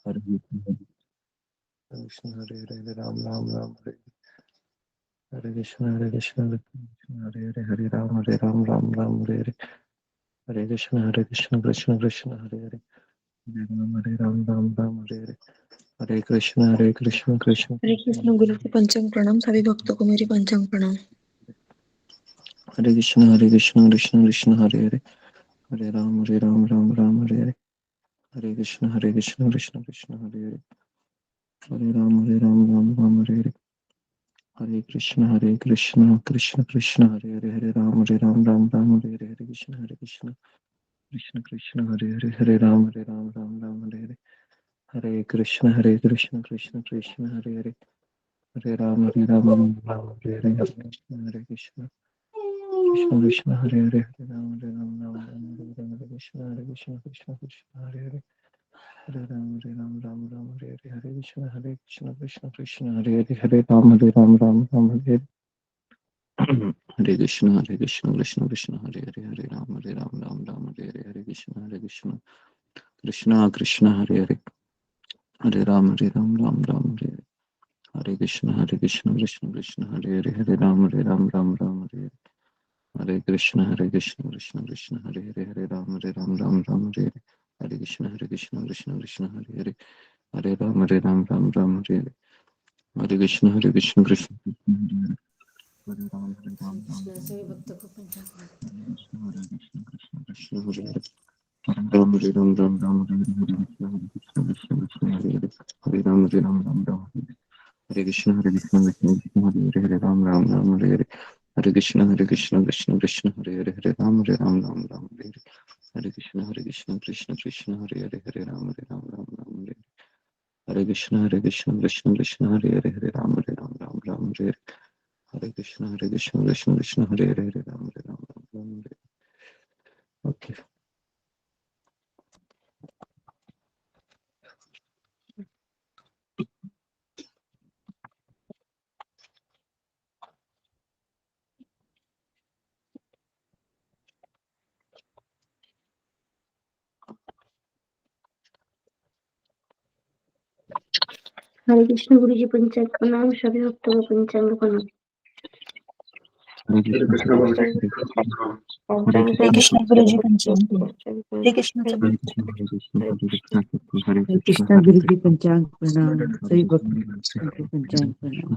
हरे कृष्ण हरे हरे राम राम राम हरे कृष्ण हरे कृष्ण हरे हरे हरे राम राम हरे हरे हरे कृष्ण कृष्ण कृष्ण हरे हरे हरे राम राम हरे हरे हरे कृष्ण कृष्ण हरे कृष्ण गुरु जी पंचांग प्रणाम। सभी भक्तों को मेरी पंचांग प्रणाम। हरे कृष्ण कृष्ण कृष्ण हरे हरे हरे राम राम हरे हरे हरे कृष्ण कृष्ण कृष्ण हरे हरे हरे राम राम हरे हरे हरे कृष्ण कृष्ण कृष्ण हरे हरे हरे राम राम हरे हरे हरे कृष्ण कृष्ण कृष्ण हरे राम हरे हरे हरे कृष्ण कृष्ण कृष्ण हरे हरे हरे राम राम हरे हरे हरे कृष्ण कृष्ण हरे राम हरे कृष्ण कृष्ण हरे हरे हरे राम हरे हरे हरे कृष्ण कृष्ण हरे हरे राम हरे हरे कृष्ण कृष्ण कृष्ण हरे हरे राम राम हरे हरे हरे कृष्ण कृष्ण कृष्ण हरे हरे हरे राम राम हरे हरे हरे कृष्ण कृष्ण कृष्ण हरे राम राम हरे हरे हरे कृष्ण कृष्ण कृष्ण हरे राम हरे हरे हरे कृष्ण कृष्ण कृष्ण हरे राम हरे हरे हरे कृष्ण कृष्ण कृष्ण हरे राम कृष्ण सभी भक्तों को पंचांग हरे कृष्ण कृष्ण हरे हरे राम हरे राम हरे कृष्ण कृष्ण हरे हरे राम हरे हरे हरे कृष्ण कृष्ण कृष्ण हरे राम राम हरे हरे हरे कृष्ण कृष्ण कृष्ण हरे राम हरे हरे कृष्ण कृष्ण कृष्ण हरे राम राम हरे हरे कृष्ण कृष्ण कृष्ण हरे राम राम हरे ओके हरे कृष्ण गुरु जी पंचांग प्रणाम। सभी भक्तों को पंचांग प्रणाम। हरे कृष्ण हरे कृष्ण गुरु जी पंचांग प्रणाम। हरे कृष्ण हरे कृष्ण हरे कृष्णा गुरु जी पंचांग प्रणाम। सभी भक्तों को पंचांग प्रणाम।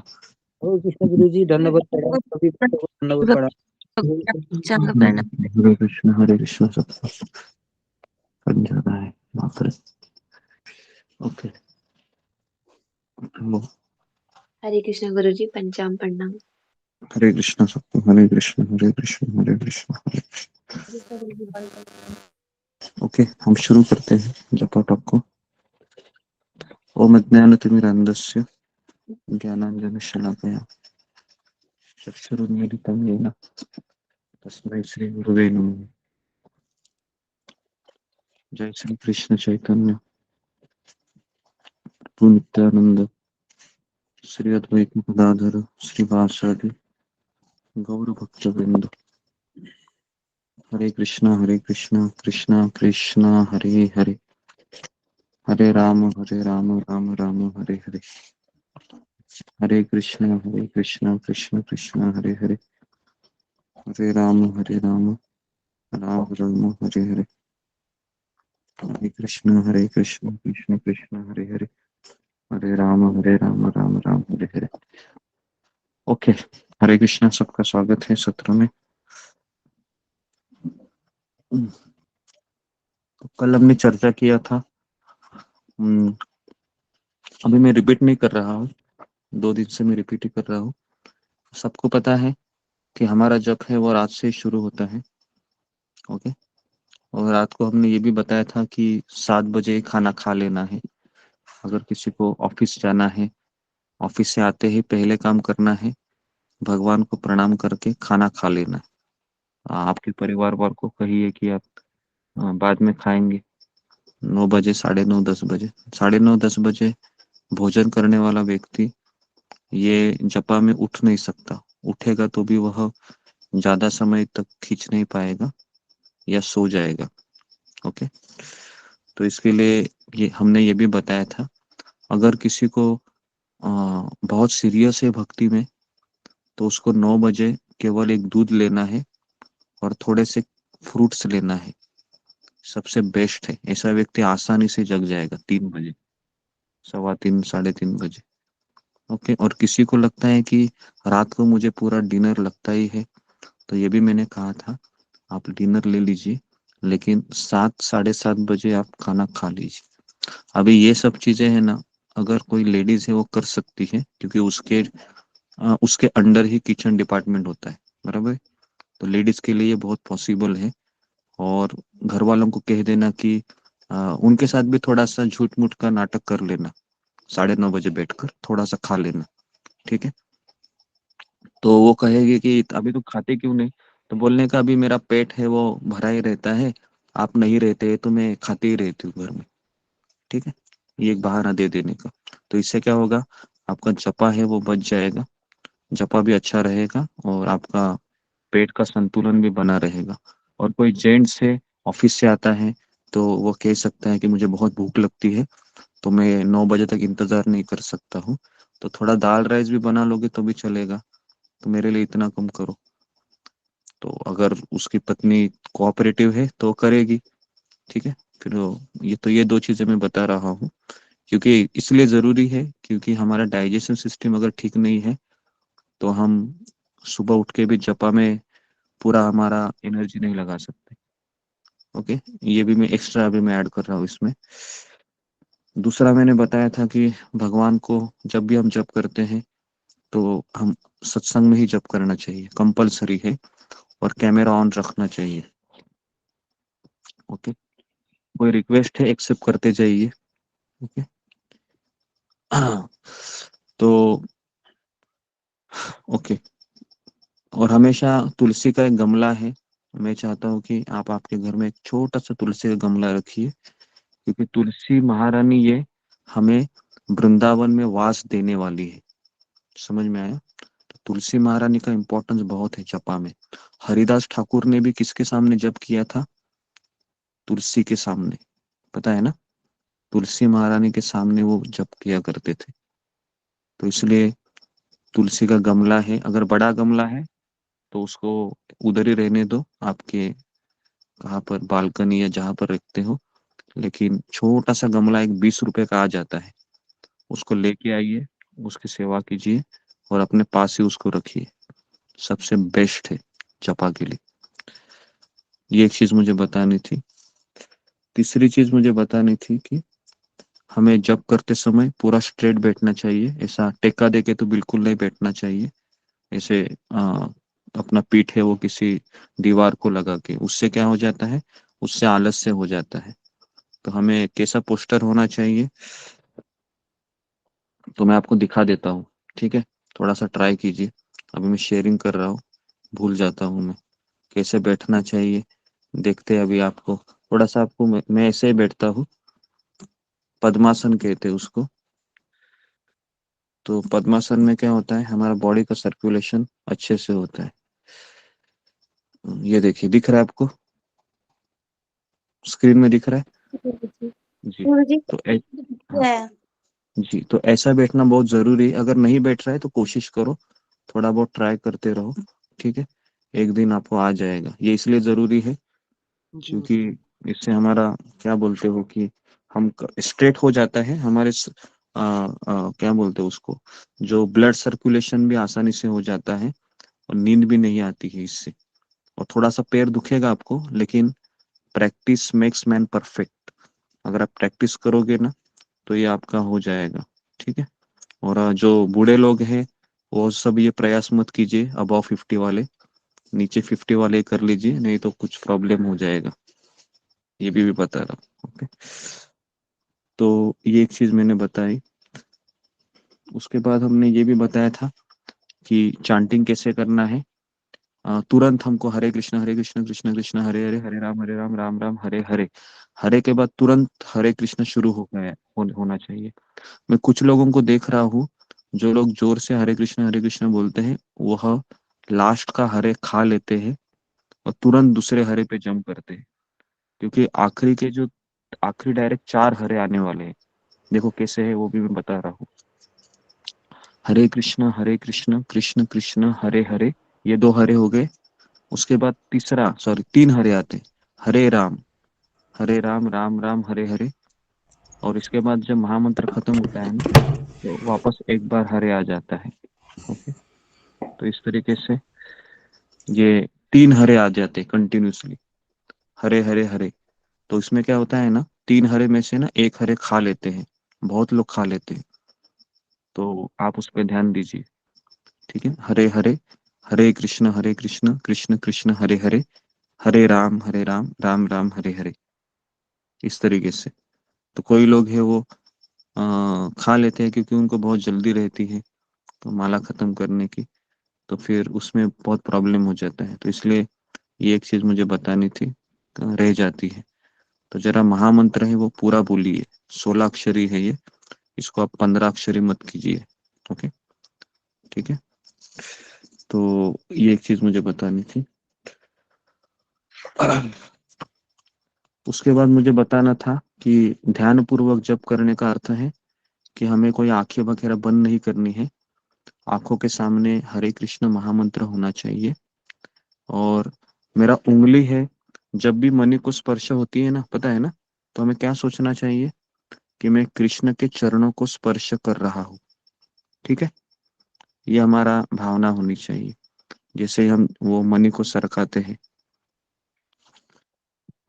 हरे कृष्ण गुरु जी दंडवत प्रणाम। सभी भक्तों को दंडवत प्रणाम। हरे कृष्ण सब बन जाता है मात्र ओके हरे कृष्ण गुरु जी पंचांग प्रणाम। हरे कृष्ण सबको हरे कृष्ण हरे कृष्ण हरे कृष्ण ओके हम शुरू करते हैं जपटक को ओम ज्ञानतिमिरान्धस्य ज्ञानाञ्जनशलाकया चक्षुरुन्मीलितं येन तस्मै श्रीगुरुवे नमः जय श्री कृष्ण चैतन्य प्रभु नित्यानंद श्री अद्वैत गदाधर श्रीवासादि गौर भक्तवृंद हरे कृष्णा कृष्णा कृष्णा हरे हरे हरे राम राम राम हरे हरे हरे कृष्णा कृष्ण कृष्ण हरे हरे हरे राम राम राम हरे हरे हरे कृष्ण कृष्ण कृष्ण हरे हरे हरे राम राम राम हरे हरे ओके हरे कृष्णा सबका स्वागत है सत्र में। तो कल हमने चर्चा किया था अभी मैं रिपीट नहीं कर रहा हूँ 2 दिन से मैं रिपीट ही कर रहा हूँ। सबको पता है कि हमारा जप है वो रात से शुरू होता है ओके और रात को हमने ये भी बताया था कि 7 बजे खाना खा लेना है। अगर किसी को ऑफिस जाना है ऑफिस से आते ही पहले काम करना है भगवान को प्रणाम करके खाना खा लेना है। आपके परिवार वार को कहिए कि आप बाद में खाएंगे 9 बजे 9:30 10 बजे 9:30 10 बजे भोजन करने वाला व्यक्ति ये जपा में उठ नहीं सकता। उठेगा तो भी वह ज्यादा समय तक खींच नहीं पाएगा या सो जाएगा ओके। तो इसके लिए ये हमने ये भी बताया था, अगर किसी को बहुत सीरियस है भक्ति में, तो उसको 9 बजे केवल एक दूध लेना है और थोड़े से फ्रूट्स लेना है, सबसे बेस्ट है। ऐसा व्यक्ति आसानी से जग जाएगा 3 बजे, 3:15 3:30 बजे। ओके। और किसी को लगता है कि रात को मुझे पूरा डिनर लगता ही है, तो ये भी मैंने कहा था, आप डिनर ले लीजिए, लेकिन 7 साढ़े 7 बजे आप खाना खा लीजिए। अभी ये सब चीजें है ना, अगर कोई लेडीज है वो कर सकती है, क्योंकि उसके अंडर ही किचन डिपार्टमेंट होता है, बराबर है? तो लेडीज के लिए ये बहुत पॉसिबल है। और घर वालों को कह देना कि उनके साथ भी थोड़ा सा झूठ मूठ का नाटक कर लेना, 9:30 बजे बैठकर थोड़ा सा खा लेना, ठीक है? तो वो कहेगी कि अभी तो खाते क्यों नहीं? तो बोलने का, अभी मेरा पेट है वो भरा ही रहता है, आप नहीं रहते तो मैं खाती ही रहती हूँ घर में, ठीक है? ये एक बहाना दे देने का। तो इससे क्या होगा, आपका जपा है वो बच जाएगा, जपा भी अच्छा रहेगा, और आपका पेट का संतुलन भी बना रहेगा। और कोई जेंट्स है, ऑफिस से आता है, तो वो कह सकता है कि मुझे बहुत भूख लगती है, तो मैं 9 बजे तक इंतजार नहीं कर सकता हूँ, तो थोड़ा दाल राइस भी बना लोगे तो भी चलेगा, तो मेरे लिए इतना कम करो। तो अगर उसकी पत्नी कोऑपरेटिव है तो करेगी, ठीक है? फिर ये 2 चीजें मैं बता रहा हूँ, क्योंकि इसलिए जरूरी है, क्योंकि हमारा डाइजेशन सिस्टम अगर ठीक नहीं है, तो हम सुबह उठ के भी जपा में पूरा हमारा एनर्जी नहीं लगा सकते। ओके। ये भी मैं एक्स्ट्रा अभी मैं ऐड कर रहा हूँ इसमें। दूसरा मैंने बताया था कि भगवान को जब भी हम जप करते हैं, तो हम सत्संग में ही जप करना चाहिए, कंपलसरी है, और कैमरा ऑन रखना चाहिए। ओके। कोई रिक्वेस्ट है, एक्सेप्ट करते जाइए। ओके। तो ओके। और हमेशा तुलसी का एक गमला है, मैं चाहता हूँ कि आप आपके घर में एक छोटा सा तुलसी का गमला रखिए, क्योंकि तुलसी महारानी ये हमें वृंदावन में वास देने वाली है। समझ में आया? तो तुलसी महारानी का इम्पोर्टेंस बहुत है जपा में। हरिदास ठाकुर ने भी किसके सामने जप किया था? तुलसी के सामने, पता है ना? तुलसी महारानी के सामने वो जप किया करते थे। तो इसलिए तुलसी का गमला है, अगर बड़ा गमला है तो उसको उधर ही रहने दो, आपके कहाँ पर बालकनी या जहां पर रखते हो, लेकिन छोटा सा गमला एक 20 रुपए का आ जाता है, उसको लेके आइए, उसकी सेवा कीजिए, और अपने पास ही उसको रखिए, सबसे बेस्ट है जपा के लिए। ये एक चीज मुझे बतानी थी। तीसरी चीज मुझे बतानी थी कि हमें जप करते समय पूरा स्ट्रेट बैठना चाहिए, ऐसा टेक्का देके तो बिल्कुल नहीं बैठना चाहिए, ऐसे अपना पीठ है वो किसी दीवार को लगा के, उससे क्या हो जाता है, उससे आलस्य हो जाता है। तो हमें कैसा पोस्टर होना चाहिए, तो मैं आपको दिखा देता हूँ, ठीक है? थोड़ा सा ट्राई कीजिए। अभी मैं शेयरिंग कर रहा हूँ, भूल जाता हूँ मैं कैसे बैठना चाहिए। देखते हैं अभी आपको, थोड़ा सा आपको, मैं ऐसे ही बैठता हूँ, पद्मासन कहते हैं उसको। तो पद्मासन में क्या होता है, हमारा बॉडी का सर्कुलेशन अच्छे से होता है। ये देखिए, दिख रहा है आपको, स्क्रीन में दिख रहा गुरुजी। है जी? गुरुजी तो हाँ है। जी, तो ऐसा बैठना बहुत जरूरी है। अगर नहीं बैठ रहा है तो कोशिश करो, थोड़ा बहुत ट्राई करते रहो, ठीक है? एक दिन आपको आ जाएगा। ये इसलिए जरूरी है जी। क्योंकि इससे हमारा, क्या बोलते हो कि हम स्ट्रेट हो जाता है हमारे क्या बोलते हैं उसको, जो ब्लड सर्कुलेशन भी आसानी से हो जाता है, और नींद भी नहीं आती है इससे। और थोड़ा सा पैर दुखेगा आपको, लेकिन प्रैक्टिस मेक्स मैन परफेक्ट। अगर आप प्रैक्टिस करोगे ना, तो ये आपका हो जाएगा, ठीक है? और जो बूढ़े लोग हैं, वो सब ये प्रयास मत कीजिए, अबव 50 वाले, नीचे 50 वाले कर लीजिए, नहीं तो कुछ प्रॉब्लम हो जाएगा। ये भी बता रहा हूँ। ओके। तो ये एक चीज मैंने बताई। उसके बाद हमने ये भी बताया था कि चांटिंग कैसे करना है। तुरंत हमको हरे कृष्ण कृष्ण कृष्ण हरे हरे, हरे राम राम राम हरे हरे, हरे के बाद तुरंत हरे कृष्ण शुरू हो गया होना चाहिए। मैं कुछ लोगों को देख रहा हूँ, जो लोग जोर से हरे कृष्ण बोलते हैं, वह लास्ट का हरे खा लेते हैं और तुरंत दूसरे हरे पे जंप करते हैं, क्योंकि आखिरी के जो आखिरी डायरेक्ट 4 हरे आने वाले हैं। देखो कैसे है वो भी मैं बता रहा हूँ। हरे कृष्ण कृष्ण कृष्ण हरे हरे, ये 2 हरे हो गए। उसके बाद तीसरा, सॉरी 3 हरे आते हैं। हरे राम राम राम हरे हरे। और इसके बाद जब महामंत्र खत्म होता है ना, तो वापस एक बार हरे आ जाता है। ओके, तो इस तरीके से ये 3 हरे आ जाते हैं कंटिन्यूसली, हरे हरे हरे। तो इसमें क्या होता है ना, 3 हरे में से ना एक हरे खा लेते हैं, बहुत लोग खा लेते हैं। तो आप उस पर ध्यान दीजिए। ठीक है, हरे हरे, हरे कृष्ण कृष्ण कृष्ण हरे हरे, हरे राम राम राम हरे हरे, इस तरीके से। तो कोई लोग है वो खा लेते हैं क्योंकि उनको बहुत जल्दी रहती है तो माला खत्म करने की, तो फिर उसमें बहुत प्रॉब्लम हो जाता है। तो इसलिए ये एक चीज मुझे बतानी थी, रह जाती है। तो जरा महामंत्र है वो पूरा बोलिए, 16 अक्षरी है ये, इसको आप 15 अक्षरी मत कीजिए। ओके, ठीक है। तो ये एक चीज मुझे बतानी थी। उसके बाद मुझे बताना था कि ध्यान पूर्वक जप करने का अर्थ है कि हमें कोई आंखें वगैरह बंद नहीं करनी है। आंखों के सामने हरे कृष्ण महामंत्र होना चाहिए। और मेरा उंगली है, जब भी मणि को स्पर्श होती है ना, पता है ना, तो हमें क्या सोचना चाहिए कि मैं कृष्ण के चरणों को स्पर्श कर रहा हूँ। ठीक है, ये हमारा भावना होनी चाहिए जैसे हम वो मणि को सरकाते हैं।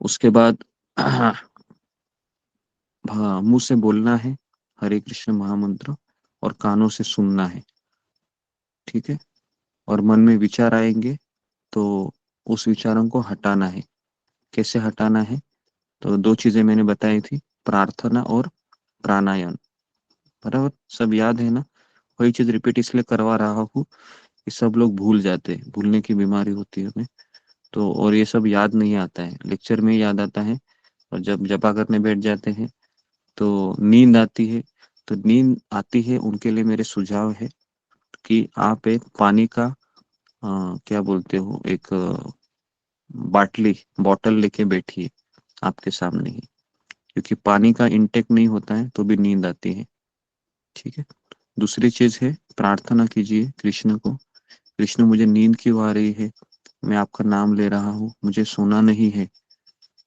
उसके बाद हाँ, मुंह से बोलना है हरे कृष्ण महामंत्र और कानों से सुनना है। ठीक है, और मन में विचार आएंगे तो उस विचारों को हटाना है। कैसे हटाना है? तो 2 चीजें मैंने बताई थी, प्रार्थना और प्राणायाम। बराबर, सब याद है ना? वही चीज रिपीट इसलिए करवा रहा हूँ कि सब लोग भूल जाते हैं, भूलने की बीमारी होती है हमें। तो और ये सब याद नहीं आता है, लेक्चर में ही याद आता है। और जब जपा करने बैठ जाते हैं तो नींद आती है। तो नींद आती है उनके लिए मेरे सुझाव है कि आप एक पानी का क्या बोलते हो, एक बाटली बॉटल लेके बैठिए आपके सामने ही, क्योंकि पानी का इंटेक नहीं होता है तो भी नींद आती है। ठीक है। दूसरी चीज है, प्रार्थना कीजिए कृष्ण को, कृष्ण मुझे नींद क्यों आ रही है, मैं आपका नाम ले रहा हूँ, मुझे सोना नहीं है,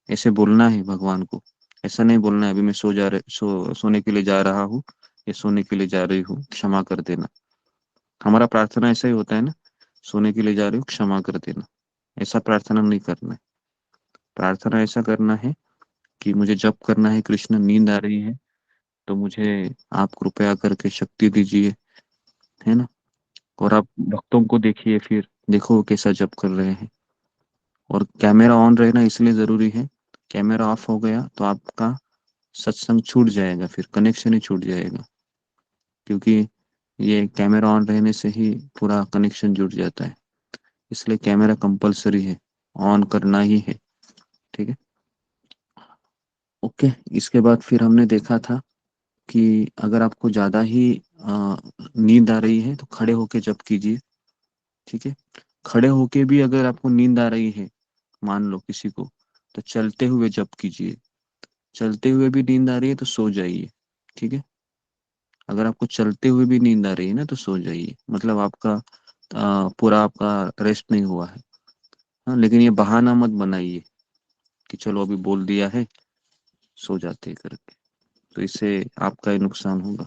ऐसे बोलना है भगवान को। ऐसा नहीं बोलना है अभी मैं सोने के लिए जा रहा हूँ या सोने के लिए जा रही हूँ, क्षमा कर देना। हमारा प्रार्थना ऐसा ही होता है ना, सोने के लिए जा रही हूँ, क्षमा कर देना। ऐसा प्रार्थना नहीं करना है। प्रार्थना ऐसा करना है कि मुझे जप करना है, कृष्ण नींद आ रही है तो मुझे आप कृपया करके शक्ति दीजिए, है ना। और आप भक्तों को देखिए, फिर देखो वो कैसा जप कर रहे हैं। और कैमरा ऑन रहना इसलिए जरूरी है, कैमरा ऑफ हो गया तो आपका सत्संग छूट जाएगा, फिर कनेक्शन ही छूट जाएगा। क्योंकि ये कैमरा ऑन रहने से ही पूरा कनेक्शन जुड़ जाता है, इसलिए कैमरा कंपलसरी है, ऑन करना ही है। ठीक है, ओके। इसके बाद फिर हमने देखा था कि अगर आपको ज्यादा ही नींद आ रही है तो खड़े होके जप कीजिए। ठीक है, खड़े होके भी अगर आपको नींद आ रही है, मान लो किसी को, तो चलते हुए जप कीजिए। चलते हुए भी नींद आ रही है तो सो जाइए। ठीक है, अगर आपको चलते हुए भी नींद आ रही है ना तो सो जाइए, मतलब आपका पूरा आपका रेस्ट नहीं हुआ है। हाँ, लेकिन ये बहाना मत बनाइए कि चलो अभी बोल दिया है, सो जाते हैं करके, तो इससे आपका ही नुकसान होगा।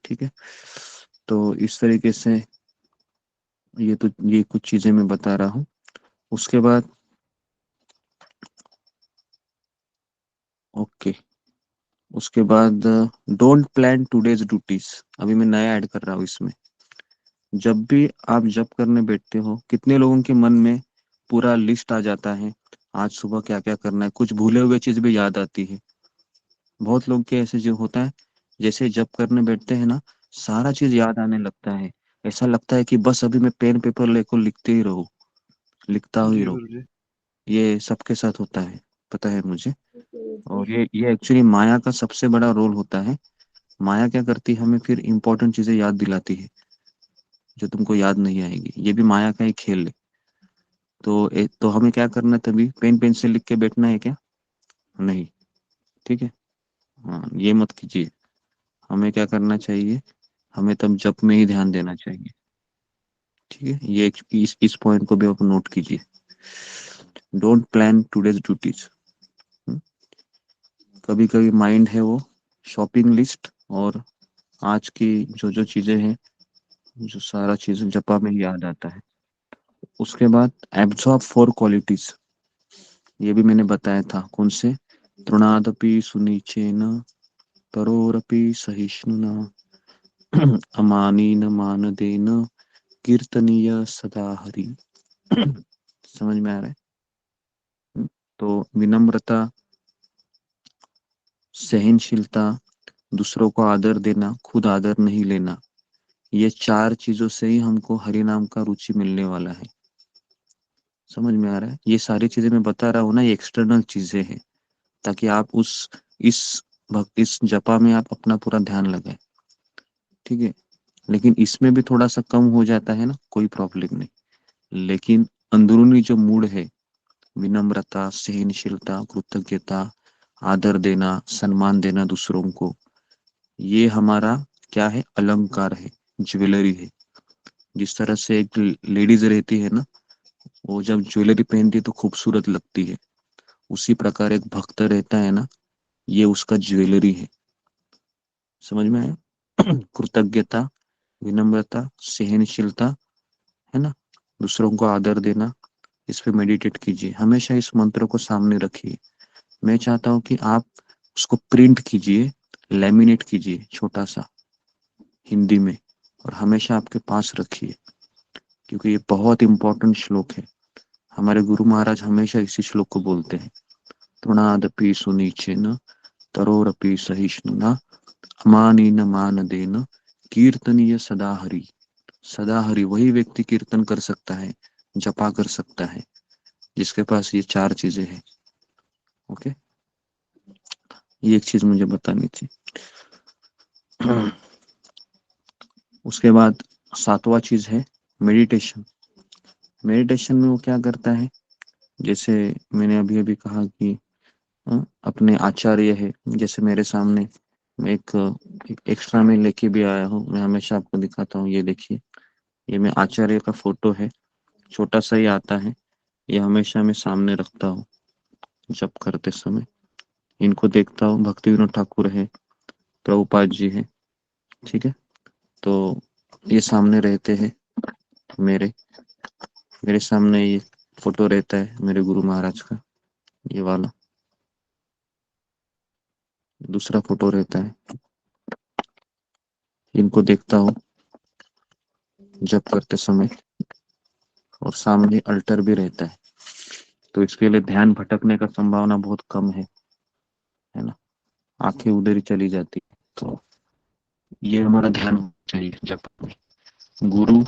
ठीक है, तो इस तरीके से ये कुछ चीजें मैं बता रहा हूँ। उसके बाद ओके, उसके बाद डोंट प्लान टूडेज ड्यूटीज, अभी मैं नया ऐड कर रहा हूँ इसमें। जब भी आप जब करने बैठते हो, कितने लोगों के मन में पूरा लिस्ट आ जाता है, आज सुबह क्या क्या करना है, कुछ भूले हुए चीज भी याद आती है। बहुत लोग के ऐसे जो होता है, जैसे जब करने बैठते हैं ना, सारा चीज याद आने लगता है। ऐसा लगता है कि बस अभी मैं पेन पेपर लेकर लिखते ही रहूं, लिखता ही जी रहूं। गुरुजी। ये सबके साथ होता है, पता है मुझे। जी और ये एक्चुअली माया का सबसे बड़ा रोल होता है। माया क्या करती है, हमें फिर इंपॉर्टेंट चीजें याद दिलाती है जो तुमको याद नहीं आएगी। ये भी माया का ही खेल है। तो हमें क्या करना है, तभी पेन पेंसिल लिख के बैठना है क्या? नहीं, ठीक है। हाँ, ये मत कीजिए। हमें क्या करना चाहिए, हमें तब जप में ही ध्यान देना चाहिए। ठीक है, ये इस पॉइंट को भी आप नोट कीजिए। Don't plan today's duties. कभी कभी माइंड है वो शॉपिंग लिस्ट, और आज की जो जो चीजें हैं, जो सारा चीज जपा में याद आता है। उसके बाद एब्जॉर्ब फोर क्वालिटीज, ये भी मैंने बताया था। कौन से? तृणादपि सुनिचेन, तरोरपि सहिष्णुना, अमानीन मानदेन, कीर्तनीय सदा हरि। समझ में आ रहा है? तो विनम्रता, सहनशीलता, दूसरों को आदर देना, खुद आदर नहीं लेना, ये चार चीजों से ही हमको हरि नाम का रुचि मिलने वाला है। समझ में आ रहा है? ये सारी चीजें मैं बता रहा हूँ ना, ये एक्सटर्नल चीजें हैं, ताकि आप इस इस जपा में आप अपना पूरा ध्यान लगाए। ठीक है, लेकिन इसमें भी थोड़ा सा कम हो जाता है ना, कोई प्रॉब्लम नहीं। लेकिन अंदरूनी जो मूड है, विनम्रता, सहनशीलता, कृतज्ञता, आदर देना, सम्मान देना दूसरों को, ये हमारा क्या है? अलंकार है, ज्वेलरी है। जिस तरह से एक लेडीज रहती है ना, वो जब ज्वेलरी पहनती है तो खूबसूरत लगती है, उसी प्रकार एक भक्त रहता है ना, ये उसका ज्वेलरी है। समझ में आया? कृतज्ञता, विनम्रता, सहनशीलता, है ना, दूसरों को आदर देना, इस पे मेडिटेट कीजिए। हमेशा इस मंत्र को सामने रखिए। मैं चाहता हूँ कि आप उसको प्रिंट कीजिए, लेमिनेट कीजिए छोटा सा हिंदी में, और हमेशा आपके पास रखिए, क्योंकि ये बहुत इंपॉर्टेंट श्लोक है। हमारे गुरु महाराज हमेशा इसी श्लोक को बोलते हैं। तृणादपि सुनीचेन, तरोरपि सहिष्णुना, अमानीन मानदेन, कीर्तनीय सदा हरि। सदा हरि वही व्यक्ति कीर्तन कर सकता है, जपा कर सकता है, जिसके पास ये चार चीजें हैं। ओके, ये एक चीज मुझे बतानी थी। उसके बाद सातवां चीज है मेडिटेशन। मेडिटेशन में वो क्या करता है, जैसे मैंने अभी अभी कहा कि अपने आचार्य है, जैसे मेरे सामने, मैं एक एक्स्ट्रा में लेके भी आया हूँ, मैं हमेशा आपको दिखाता हूँ। ये देखिए, ये मैं आचार्य का फोटो है, छोटा सा ही आता है, ये हमेशा मैं सामने रखता हूँ जब करते समय। इनको देखता हूँ, भक्ति विनोद ठाकुर है, प्रभुपाद जी है। ठीक है, तो ये सामने रहते हैं मेरे मेरे सामने ये फोटो रहता है मेरे गुरु महाराज का, ये वाला दूसरा फोटो रहता है। इनको देखता हूँ जब करते समय, और सामने अल्टर भी रहता है, तो इसके लिए ध्यान भटकने का संभावना बहुत कम है ना, आंखें उधर ही चली जाती है। तो ये हमारा ध्यान होना चाहिए जब गुरु,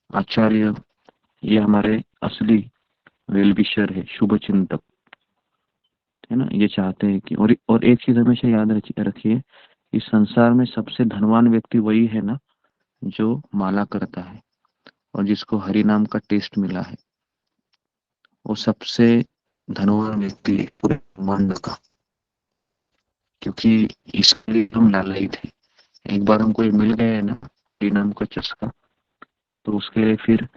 आचार्य, ये हमारे असली वेलविशर है, शुभ चिंतक है ना, ये चाहते हैं कि, और एक चीज हमेशा याद रखिए, इस संसार में सबसे धनवान व्यक्ति वही है ना, जो माला करता है और जिसको हरि नाम का टेस्ट मिला है, वो सबसे धनवान व्यक्ति है पूरे ब्रह्मांड का। क्योंकि इसके लिए हम लालयित थे। एक बार हमको ये मिल गया है ना हरि नाम का चस्का, तो उसके लिए फिर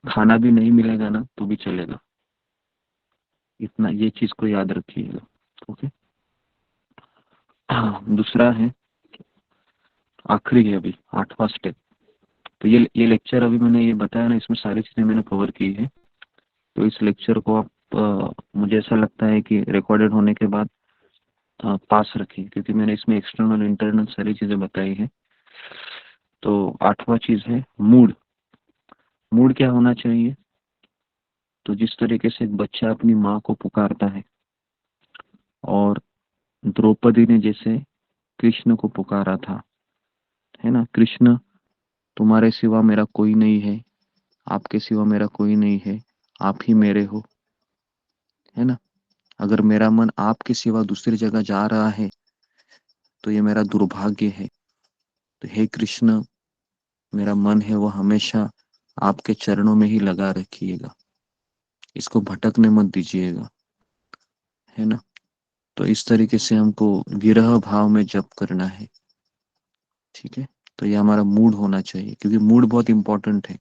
खाना भी नहीं मिलेगा ना तो भी चलेगा। इतना ये चीज को याद रखिएगा। ओके, दूसरा है, आखिरी है अभी, आठवां स्टेप। तो ये लेक्चर अभी मैंने ये बताया ना, इसमें सारी चीजें मैंने कवर की है। तो इस लेक्चर को आप मुझे ऐसा लगता है कि रिकॉर्डेड होने के बाद पास रखें, क्योंकि मैंने इसमें एक्सटर्नल इंटरनल सारी चीजें बताई है। तो आठवां चीज है मूड। मूड क्या होना चाहिए? तो जिस तरीके से एक बच्चा अपनी माँ को पुकारता है, और द्रौपदी ने जैसे कृष्ण को पुकारा था, है ना, कृष्ण तुम्हारे सिवा मेरा कोई नहीं है, आपके सिवा मेरा कोई नहीं है, आप ही मेरे हो, है ना। अगर मेरा मन आपके सिवा दूसरी जगह जा रहा है तो ये मेरा दुर्भाग्य है। तो हे कृष्ण, मेरा मन है वो हमेशा आपके चरणों में ही लगा रखिएगा, इसको भटकने मत दीजिएगा, है ना। तो इस तरीके से हमको विरह भाव में जप करना है। ठीक है, तो ये हमारा मूड होना चाहिए, क्योंकि मूड बहुत इंपॉर्टेंट है।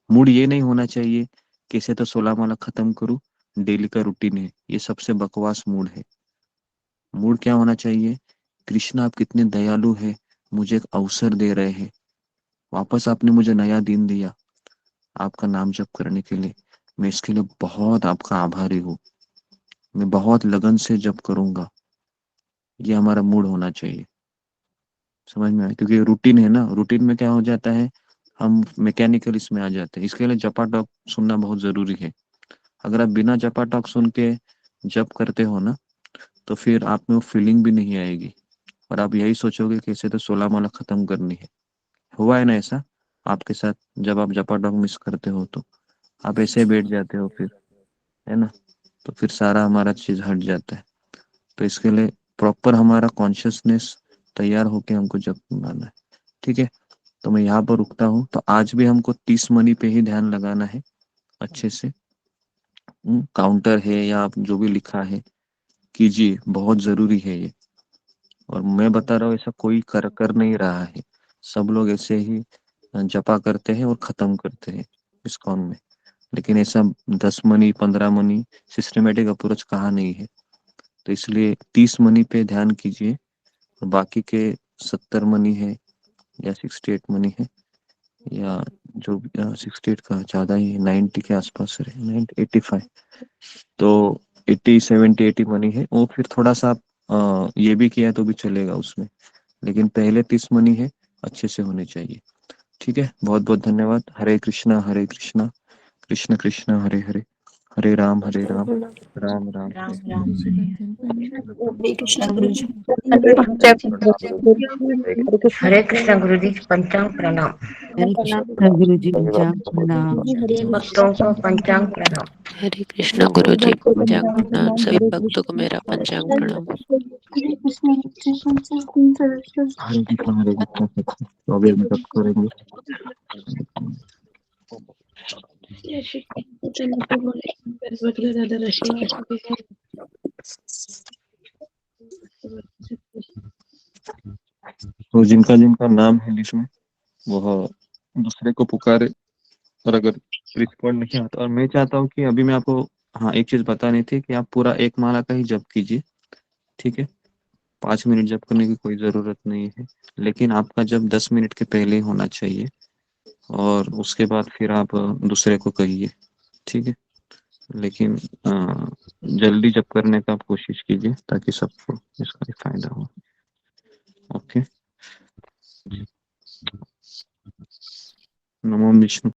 मूड ये नहीं होना चाहिए कैसे तो 16 माला खत्म करूं, डेली का रूटीन है, ये सबसे बकवास मूड है। मूड क्या होना चाहिए, कृष्ण आप कितने दयालु है, मुझे एक अवसर दे रहे हैं, वापस आपने मुझे नया दिन दिया आपका नाम जप करने के लिए, मैं इसके लिए बहुत आपका आभारी हूँ, मैं बहुत लगन से जप करूंगा। ये हमारा मूड होना चाहिए। समझ में आया, क्योंकि रूटीन है ना, रूटीन में क्या हो जाता है, हम मैकेनिकल इसमें आ जाते हैं। इसके लिए जपा टॉक सुनना बहुत जरूरी है। अगर आप बिना जपा टॉक सुन के जप करते हो ना, तो फिर आप में वो फीलिंग भी नहीं आएगी, और आप यही सोचोगे कि इसे तो 16 माला खत्म करनी है। हुआ है ना ऐसा आपके साथ, जब आप जपा टॉक मिस करते हो तो आप ऐसे ही बैठ जाते हो फिर, है ना, तो फिर सारा हमारा चीज हट जाता है। तो इसके लिए प्रॉपर हमारा कॉन्शियसनेस तैयार होके हमको जप बनाना है। ठीक है, तो मैं यहाँ पर रुकता हूँ। तो आज भी हमको 30 मनी पे ही ध्यान लगाना है अच्छे से। काउंटर है या आप जो भी लिखा है कीजिए, बहुत जरूरी है ये। और मैं बता रहा हूँ ऐसा कोई कर नहीं रहा है, सब लोग ऐसे ही जपा करते हैं और खत्म करते हैं इस्कॉन में। लेकिन ऐसा 10 मनी 15 मनी सिस्टमेटिक अप्रोच कहाँ नहीं है। तो इसलिए 30 मनी पे ध्यान कीजिए, और बाकी के 70 मनी है या 68 मनी है, या जो 68 का ज्यादा ही है, 90 के आसपास है, 90 85, तो 80 70 80 मनी है वो। फिर थोड़ा सा आप ये भी किया तो भी चलेगा उसमें, लेकिन पहले 30 मनी है अच्छे से होने चाहिए। ठीक है, बहुत बहुत धन्यवाद। हरे कृष्णा कृष्ण कृष्ण हरे हरे, हरे राम राम राम राम हरे राम हरे कृष्णा गुरु जी। हरे कृष्ण गुरु जी, पंचांग प्रणाम। हरे कृष्ण गुरु जी, पंचांग प्रणाम। सभी भक्तों को पंचांग प्रणाम। हरे कृष्णा गुरु जी, पंचांग प्रणाम। सभी भक्तों को मेरा पंचांग प्रणाम। हरे कृष्ण हरे कृष्ण तो अभी हम जप करेंगे। तो जिनका जिनका नाम है लिस्ट में, वह दूसरे को पुकारे, और अगर रिस्पॉन्ड नहीं आता, और मैं चाहता हूँ कि अभी मैं आपको, हाँ, एक चीज बतानी थी कि आप पूरा एक माला का ही जप कीजिए। ठीक है, 5 मिनट जप करने की कोई जरूरत नहीं है, लेकिन आपका जब 10 मिनट के पहले ही होना चाहिए, और उसके बाद फिर आप दूसरे को कहिए। ठीक है, लेकिन जल्दी जप करने का आप कोशिश कीजिए ताकि सबको इसका भी फायदा हो। ओके, नमो विष्णु।